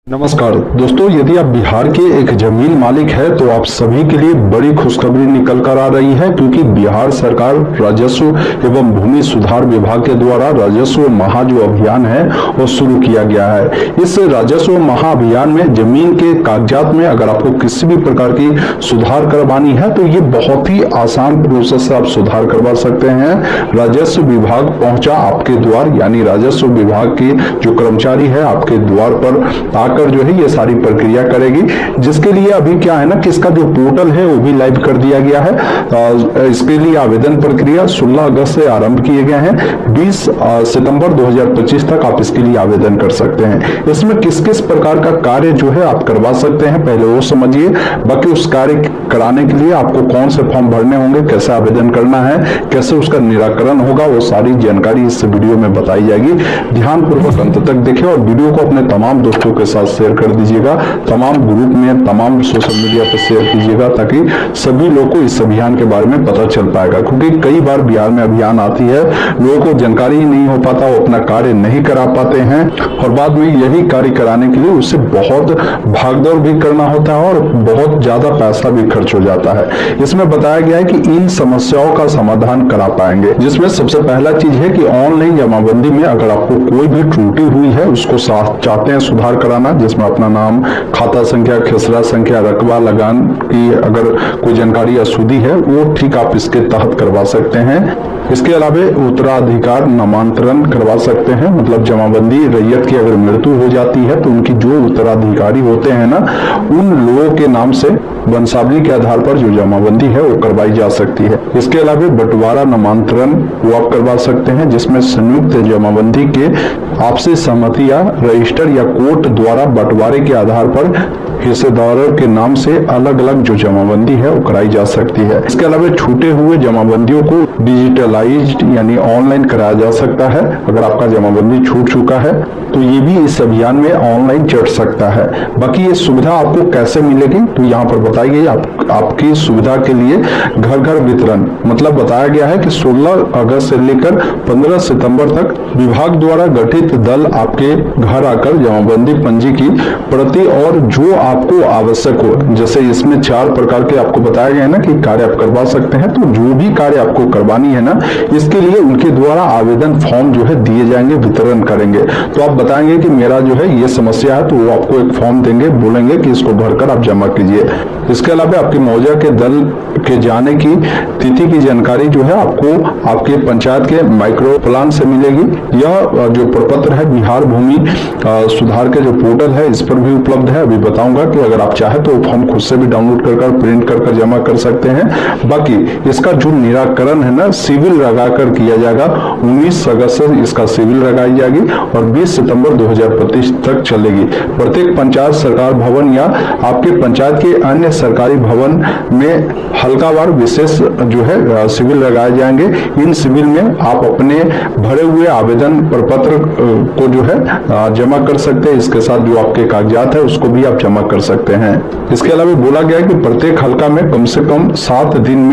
नमस्कार दोस्तों, यदि आप बिहार के एक जमीन मालिक है तो आप सभी के लिए बड़ी खुशखबरी निकल कर आ रही है, क्योंकि बिहार सरकार राजस्व एवं भूमि सुधार विभाग के द्वारा राजस्व महा जो अभियान है वो शुरू किया गया है। इस राजस्व महा अभियान में जमीन के कागजात में अगर आपको किसी भी प्रकार की सुधार करवानी है तो ये बहुत ही आसान प्रोसेस से आप सुधार करवा सकते हैं। राजस्व विभाग पहुंचा आपके द्वार, यानी राजस्व विभाग के जो कर्मचारी है आपके द्वार पर आकर जो है ये सारी प्रक्रिया करेगी, जिसके लिए अभी क्या है ना कि इसका जो पोर्टल है वो भी लाइव कर दिया गया है। इसके लिए आवेदन प्रक्रिया 16 अगस्त से आरंभ किए गए हैं। 20 सितंबर 2025 तक आप इसके लिए आवेदन कर सकते हैं। इसमें किस किस प्रकार का कार्य जो है आप करवा सकते हैं पहले वो समझिए, बाकी उस कार्य कराने के लिए आपको कौन से फॉर्म भरने होंगे, कैसे आवेदन करना है, कैसे उसका निराकरण होगा, वो सारी जानकारी इस वीडियो में बताई जाएगी। ध्यानपूर्वक अंत तक देखें और वीडियो को अपने तमाम दोस्तों के साथ शेयर कर दीजिएगा, तमाम ग्रुप में, तमाम सोशल मीडिया पर शेयर कीजिएगा, ताकि सभी लोगों को इस अभियान के बारे में पता चल पाएगा। क्योंकि कई बार बिहार में अभियान आती है, लोगों को जानकारी ही नहीं हो पाता, वो अपना कार्य नहीं करा पाते हैं और बाद में यही कार्य कराने के लिए उससे बहुत भागदौड़ भी करना होता है और बहुत ज्यादा पैसा भी खर्च हो जाता है। इसमें बताया गया है कि इन समस्याओं का समाधान करा पाएंगे, जिसमें सबसे पहला चीज है कि ऑनलाइन जमाबंदी में अगर आपको कोई भी त्रुटि हुई है, उसको चाहते हैं सुधार कराना, जिसमें अपना नाम, खाता संख्या, खसरा संख्या, रकबा, लगान की अगर कोई जानकारी अशुद्धि है वो ठीक आप इसके तहत करवा सकते हैं। इसके अलावा उत्तराधिकार नामांतरण करवा सकते हैं, मतलब जमाबंदी रैयत की अगर मृत्यु हो जाती है तो उनकी जो उत्तराधिकारी होते हैं ना, उन लोगों के नाम से वंशावली के आधार पर जो जमाबंदी है वो करवाई जा सकती है। इसके अलावा बंटवारा नामांतरण वो आप करवा सकते हैं, जिसमें संयुक्त जमाबंदी के आपसी सहमति या रजिस्टर या कोर्ट द्वारा बंटवारे के आधार पर हिस्सेदारों के नाम से अलग अलग जो जमाबंदी है वो कराई जा सकती है। इसके अलावा छूटे हुए जमाबंदियों को डिजिटलाइज्ड यानी ऑनलाइन कराया जा सकता है। अगर आपका जमाबंदी छूट चुका है तो ये भी इस अभियान में ऑनलाइन चढ़ सकता है। बाकी ये सुविधा आपको कैसे मिलेगी तो यहाँ पर बताई गई आपकी सुविधा के लिए घर घर वितरण, मतलब बताया गया है कि 16 अगस्त से लेकर 15 सितंबर तक विभाग द्वारा गठित दल आपके घर आकर जमाबंदी पंजी की प्रति और जो आपको आवश्यक हो, जैसे इसमें 4 प्रकार के आपको बताया गया है ना कि कार्य आप करवा सकते हैं, तो जो भी कार्य आपको करवानी है ना, इसके लिए उनके द्वारा आवेदन फॉर्म जो है दिए जाएंगे, वितरण करेंगे। तो आप बताएंगे कि मेरा जो है ये समस्या है, तो वो आपको एक फॉर्म देंगे, बोलेंगे कि इसको भरकर आप जमा कीजिए। इसके अलावा आपके मौजा के दल के जाने की तिथि की जानकारी जो है आपको आपके पंचायत के माइक्रो प्लान से मिलेगी। यह जो प्रपत्र है बिहार भूमि सुधार के जो पोर्टल है इस पर भी उपलब्ध है। अभी बताऊंगा कि अगर आप चाहे तो फॉर्म खुद से भी डाउनलोड कर प्रिंट कर जमा कर सकते हैं। बाकी इसका जो निराकरण है ना, सिविल लगाकर किया जाएगा। 19 अगस्त से इसका सिविल लगाई जाएगी और 20 सितंबर 2025 तक चलेगी। प्रत्येक पंचायत सरकार भवन या आपके पंचायत के अन्य सरकारी भवन में हल्कावार विशेष जो है सिविल लगाए जाएंगे। इन सिविल में आप अपने भरे हुए आवेदन प्रपत्र को जो है जमा कर सकते हैं। इसके साथ जो आपके कागजात है उसको भी आप जमा कर सकते हैं। इसके अलावा बोला गया है कि प्रत्येक हल्का में कम से कम 7 दिन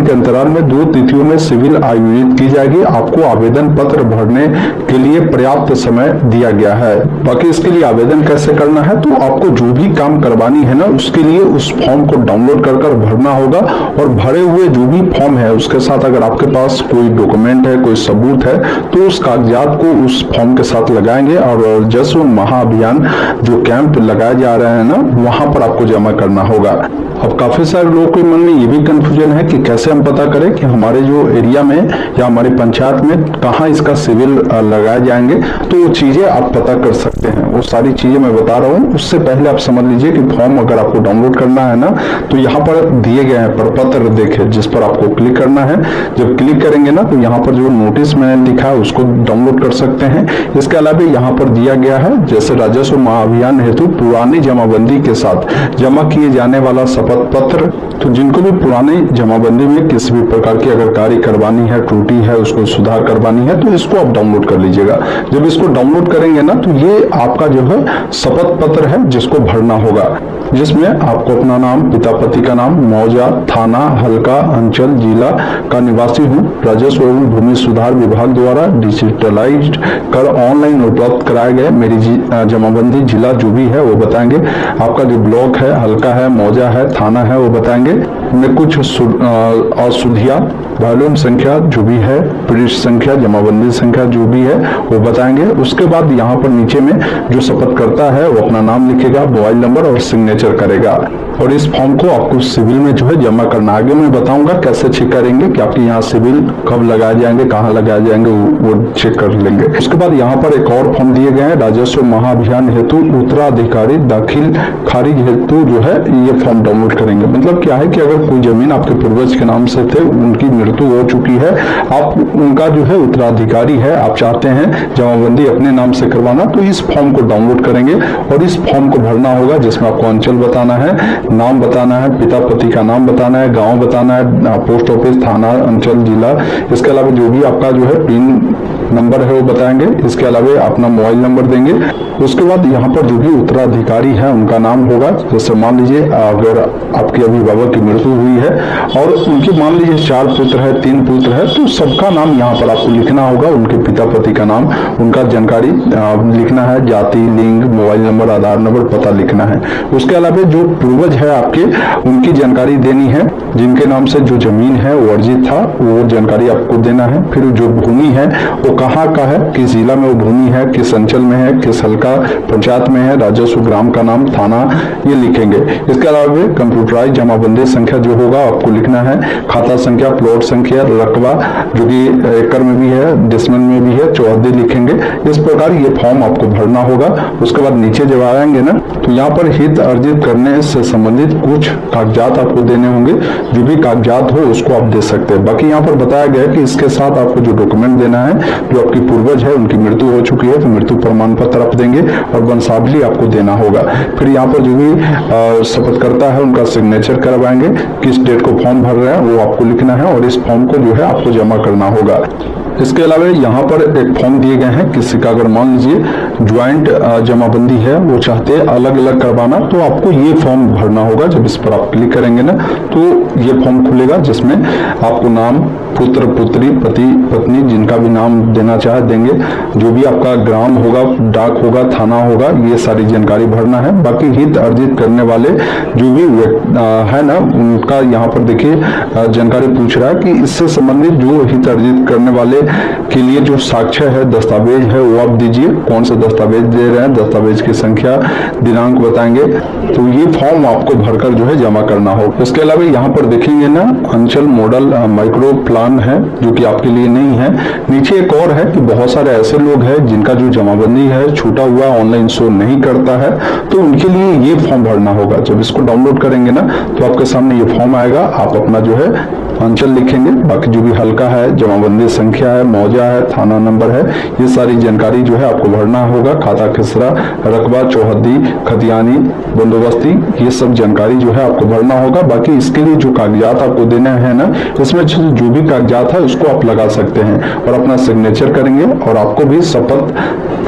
के अंतराल में 2 तिथियों में सिविल आयोजित की जाएगी। आपको आवेदन पत्र भरने के लिए पर्याप्त समय दिया गया है। बाकी इसके लिए आवेदन कैसे करना है, तो आपको जो भी काम करवानी है ना, उसके लिए उस फॉर्म को डाउनलोड कर भरना होगा और भरे हुए जो भी फॉर्म है उसके साथ अगर आपके पास कोई डॉक्यूमेंट है, कोई सबूत है, तो उस कागजात को उस फॉर्म के साथ लगाएंगे और राजस्व महाअभियान जो कैंप लगाए जा रहे हैं ना, वहां पर आपको जमा करना होगा। अब काफी सारे लोगों के मन में ये भी कंफ्यूजन है कि कैसे हम पता करें कि हमारे जो एरिया में या हमारी पंचायत में कहाँ इसका सिविल लगाए जाएंगे। तो वो चीजें आप पता कर सकते हैं, वो सारी चीजें मैं बता रहा हूँ। उससे पहले आप समझ लीजिए कि फॉर्म अगर आपको डाउनलोड करना है ना, तो यहाँ पर दिए गए हैं प्रपत्र देखे, जिस पर आपको क्लिक करना है। जब क्लिक करेंगे ना तो यहाँ पर जो नोटिस मैंने लिखा है उसको डाउनलोड कर सकते हैं। इसके अलावा यहाँ पर दिया गया है जैसे राजस्व महाअभियान हेतु पुराने पुरानी जमाबंदी के साथ जमा किए जाने वाला शपथ पत्र। तो जिनको भी पुरानी जमाबंदी में किसी भी प्रकार की अगर कार्य करवानी है, त्रुटि है, उसको सुधार करवानी है, तो इसको आप डाउनलोड कर लीजिएगा। जब इसको डाउनलोड करेंगे ना, तो ये आपका जो है शपथ पत्र है जिसको भरना होगा, जिसमें आपको अपना नाम, पिता पति का नाम, मौजा, थाना, हल्का, अंचल, जिला का निवासी हूँ, राजस्व एवं भूमि सुधार विभाग द्वारा डिजिटलाइज्ड कर ऑनलाइन उपलब्ध कराए गए मेरी जमाबंदी जिला जो भी है वो बताएंगे, आपका जो ब्लॉक है, हल्का है, मौजा है, थाना है वो बताएंगे, में कुछ अशुद्धियां, वॉल्यूम संख्या जो भी है, पृष्ठ संख्या, जमाबंदी संख्या जो भी है वो बताएंगे। उसके बाद यहाँ पर नीचे में जो शपथ करता है वो अपना नाम लिखेगा, मोबाइल नंबर और सिग्नेचर करेगा, और इस फॉर्म को आपको सिविल में जो है जमा करना। आगे मैं बताऊंगा कैसे चेक करेंगे कि आपके यहाँ सिविल कब लगाए जाएंगे, कहाँ लगाए जाएंगे, वो चेक कर लेंगे। उसके बाद यहाँ पर एक और फॉर्म दिए गए हैं, राजस्व महाअभियान हेतु उत्तराधिकारी दाखिल खारिज हेतु जो है ये फॉर्म डाउनलोड करेंगे। मतलब क्या है कि अगर कोई जमीन आपके पूर्वज के नाम से थे, उनकी मृत्यु हो चुकी है, आप उनका जो है उत्तराधिकारी है, आप चाहते हैं जमाबंदी अपने नाम से करवाना, तो इस फॉर्म को डाउनलोड करेंगे और इस फॉर्म को भरना होगा, जिसमें आपको अंचल बताना है, नाम बताना है, पिता पति का नाम बताना है, गांव बताना है, पोस्ट ऑफिस, थाना, अंचल, जिला, इसके अलावा जो भी आपका जो है पिन नंबर है वो बताएंगे, इसके अलावा अपना मोबाइल नंबर देंगे। उसके बाद यहाँ पर जो भी उत्तराधिकारी है उनका नाम होगा, जैसे मान लीजिए अगर आपके अभिभावक की मृत्यु हुई है और उनके मान लीजिए 4 पुत्र है, 3 पुत्र है, तो सबका नाम यहाँ पर आपको लिखना होगा, उनके पिता पति का नाम, उनका जानकारी लिखना है, जाति, लिंग, मोबाइल नंबर, आधार नंबर, पता लिखना है। उसके अलावा जो पूर्वज है आपके, उनकी जानकारी देनी है, जिनके नाम से जो जमीन है वो अर्जित था वो जानकारी आपको देना है। फिर जो भूमि है वो कहाँ का है, किस जिला में वो भूमि है, किस अंचल में है, किस हल्का पंचायत में है, राजस्व ग्राम का नाम, थाना, ये लिखेंगे। इसके अलावा कंप्यूटराइज जमाबंदी संख्या जो होगा आपको लिखना है, खाता संख्या, प्लॉट संख्या, रकबा जो कि एकड़ में भी है, डिसमिल में भी है, चौहद्दी लिखेंगे। इस प्रकार ये फॉर्म आपको भरना होगा। उसके बाद नीचे जब आएंगे ना, तो यहाँ पर हित अर्जित करने से संबंधित कुछ कागजात आपको देने होंगे, जो भी कागजात हो उसको आप दे सकते हैं। बाकी यहाँ पर बताया गया है कि इसके साथ आपको जो डॉक्यूमेंट देना है, जो आपकी पूर्वज है उनकी मृत्यु हो चुकी है तो मृत्यु प्रमाण पत्र आप देंगे और वंशावली आपको देना होगा। फिर यहाँ पर जो भी शपथ करता है उनका सिग्नेचर करवाएंगे, किस डेट को फॉर्म भर रहे हैं वो आपको लिखना है और इस फॉर्म को जो है आपको जमा करना होगा। इसके अलावा यहाँ पर एक फॉर्म दिए गए हैं, किसी का अगर मान लीजिए ज्वाइंट जमाबंदी है, वो चाहते हैं अलग अलग करवाना, तो आपको ये फॉर्म भरना होगा। जब इस पर आप क्लिक करेंगे ना, तो ये फॉर्म खुलेगा, जिसमें आपको नाम, पुत्र, पुत्री, पति, पत्नी, जिनका भी नाम देना चाहे देंगे, जो भी आपका ग्राम होगा, डाक होगा, थाना होगा, ये सारी जानकारी भरना है। बाकी हित अर्जित करने वाले जो भी है ना, उनका यहाँ पर देखिए जानकारी पूछ रहा है कि इससे संबंधित जो हित अर्जित करने वाले के लिए जो साक्ष्य है, दस्तावेज है, वो आप दीजिए। कौन से दस्तावेज दे रहे हैं, दस्तावेज की संख्या, दिनांक बताएंगे। तो ये फॉर्म आपको भरकर जो है जमा करना होगा। इसके अलावा यहाँ पर देखेंगे ना, अंचल मॉडल माइक्रो प्लान है, जो कि आपके लिए नहीं है। नीचे एक और है कि बहुत सारे ऐसे लोग हैं जिनका जो जमाबंदी है छूटा हुआ ऑनलाइन शो नहीं करता है, तो उनके लिए ये फॉर्म भरना होगा। जब इसको डाउनलोड करेंगे ना, तो आपके सामने ये फॉर्म आएगा, आप अपना जो है अंचल लिखेंगे, बाकी जो भी हल्का है, जमाबंदी संख्या है, मौजा है, थाना नंबर है, ये सारी जानकारी जो है आपको भरना होगा। खाता खसरा, रकबा, चौहद्दी, खतियानी, बंदोबस्ती, ये सब जानकारी जो है आपको भरना होगा। बाकी इसके लिए जो कागजात आपको देने हैं ना, इसमें जो भी कागजात है उसको आप लगा सकते हैं और अपना सिग्नेचर करेंगे और आपको भी शपथ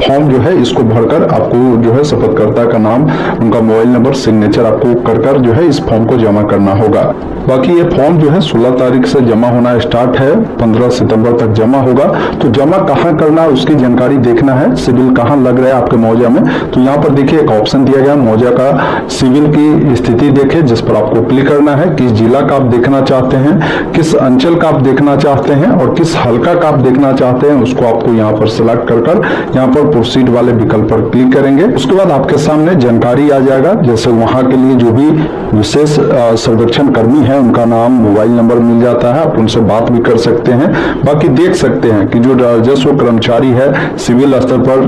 फॉर्म जो है इसको भरकर आपको जो है शपथकर्ता का नाम, उनका मोबाइल नंबर, सिग्नेचर आपको कर जो है इस फॉर्म को जमा करना होगा। बाकी ये फॉर्म जो है 16 तारीख से जमा होना स्टार्ट है, 15 सितंबर तक जमा होगा। तो जमा कहाँ करना है उसकी जानकारी देखना है, सिविल कहाँ लग रहा है आपके मौजा में। तो यहाँ पर देखिए एक ऑप्शन दिया गया, मौजा का सिविल की स्थिति देखे, जिस पर आपको क्लिक करना है। किस जिला का आप देखना चाहते हैं, किस अंचल का आप देखना चाहते हैं और किस हल्का का आप देखना चाहते हैं, उसको आपको यहाँ पर सिलेक्ट कर यहाँ पर प्रोसीड वाले विकल्प पर क्लिक करेंगे। उसके बाद आपके सामने जानकारी आ जाएगा, जैसे वहां के लिए जो भी विशेष सर्वेक्षण कर्मी है उनका नाम, मोबाइल नंबर मिल जाता है, आप उनसे बात भी कर सकते हैं। बाकी देख सकते हैं कि जो राजस्व कर्मचारी है सिविल स्तर पर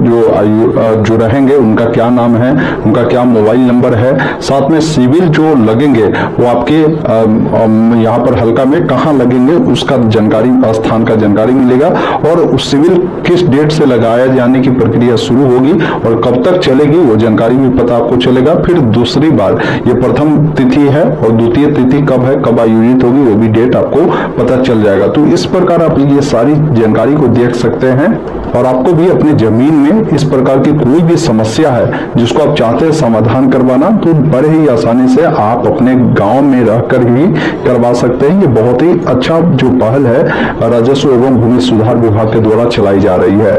जो रहेंगे उनका क्या नाम है, उनका क्या मोबाइल नंबर है, साथ में सिविल जो लगेंगे वो आपके यहाँ पर हल्का में कहाँ लगेंगे उसका जानकारी, स्थान का जानकारी मिलेगा, और उस सिविल किस डेट से लगाया जाने की प्रक्रिया शुरू होगी और कब तक चलेगी वो जानकारी भी पता आपको चलेगा। फिर दूसरी बार ये प्रथम तिथि है और द्वितीय तिथि कब है, कब आयोजित होगी, वो भी डेट आपको पता चल जाएगा। तो इस प्रकार आप ये सारी जानकारी को देख सकते हैं। और आपको भी अपनी जमीन में इस प्रकार की कोई भी समस्या है जिसको आप चाहते हैं समाधान करवाना, तो बड़े ही आसानी से आप अपने गांव में रहकर ही करवा सकते हैं। ये बहुत ही अच्छा जो पहल है राजस्व एवं भूमि सुधार विभाग के द्वारा चलाई जा रही है।